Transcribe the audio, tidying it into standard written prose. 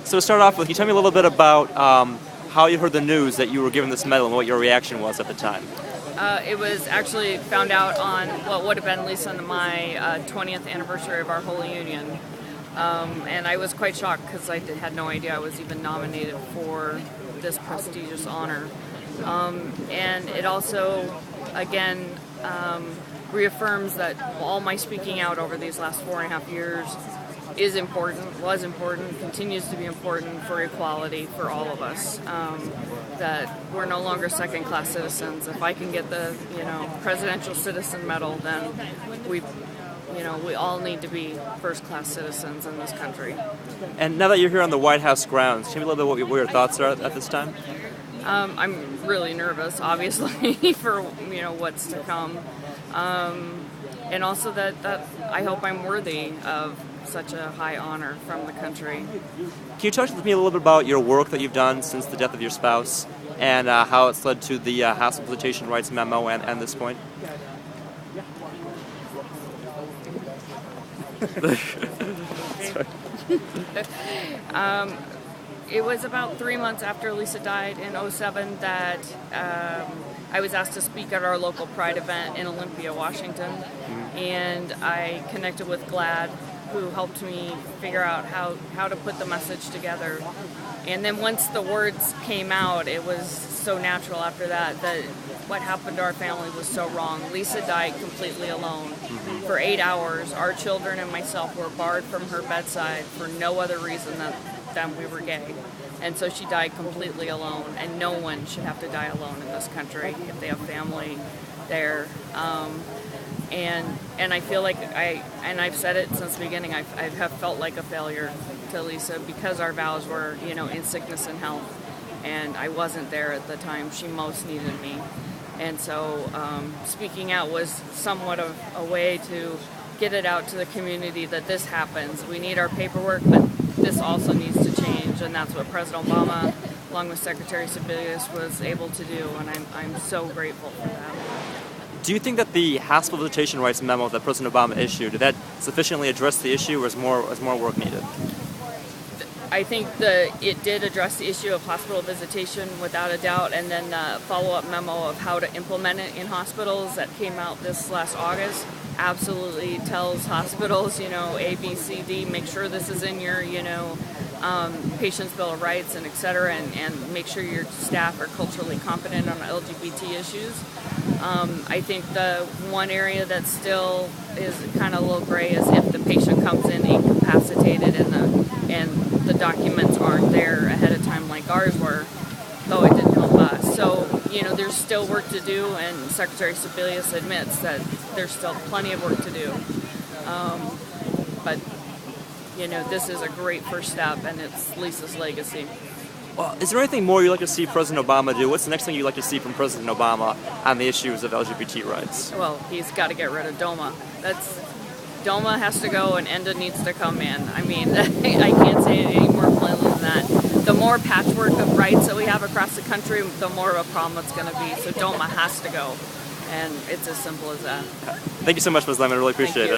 So to start off with, can you tell me a little bit about how you heard the news that you were given this medal and what your reaction was at the time? It was actually found out on what would have been Lisa and my 20th anniversary of our Holy Union. And I was quite shocked because I had no idea I was even nominated for this prestigious honor. And it also, again, reaffirms that all my speaking out over these last 4.5 years is important, was important, continues to be important for equality for all of us. That we're no longer second-class citizens. If I can get the, Presidential Citizen Medal, then we all need to be first-class citizens in this country. And now that you're here on the White House grounds, tell me a little bit what your thoughts are at this time. I'm really nervous, obviously, for what's to come, and also that I hope I'm worthy of such a high honor from the country. Can you talk to me a little bit about your work that you've done since the death of your spouse and how it's led to the Hospital Visitation Rights Memo and this point? It was about 3 months after Lisa died in '07 that I was asked to speak at our local Pride event in Olympia, Washington, and I connected with GLAD, who helped me figure out how to put the message together. And then once the words came out, it was so natural after that what happened to our family was so wrong. Lisa died completely alone. For 8 hours, our children and myself were barred from her bedside for no other reason than we were gay. And so she died completely alone, and no one should have to die alone in this country if they have family there. And I feel like I've said it since the beginning, I have felt like a failure to Lisa because our vows were, in sickness and health, and I wasn't there at the time she most needed me. And so speaking out was somewhat of a way to get it out to the community that this happens. We need our paperwork, but this also needs to change, and that's what President Obama, along with Secretary Sebelius, was able to do, and I'm so grateful for that. Do you think that the Hospital Visitation Rights Memo that President Obama issued, did that sufficiently address the issue, or is more work needed? I think it did address the issue of hospital visitation without a doubt, and then the follow-up memo of how to implement it in hospitals that came out this last August absolutely tells hospitals, A, B, C, D, make sure this is in your, Patient's Bill of Rights and et cetera, and make sure your staff are culturally competent on LGBT issues. I think the one area that still is kind of a little gray is if the patient comes in incapacitated and the documents aren't there ahead of time like ours were, though it didn't help us. So, there's still work to do, and Secretary Sebelius admits that there's still plenty of work to do. But this is a great first step, and it's Lisa's legacy. Well, is there anything more you'd like to see President Obama do? What's the next thing you'd like to see from President Obama on the issues of LGBT rights? Well, he's got to get rid of DOMA. DOMA has to go, and ENDA needs to come in. I mean, I can't say it any more plainly than that. The more patchwork of rights that we have across the country, the more of a problem it's going to be. So DOMA has to go, and it's as simple as that. Thank you so much, Ms. Langbehn. I really appreciate it.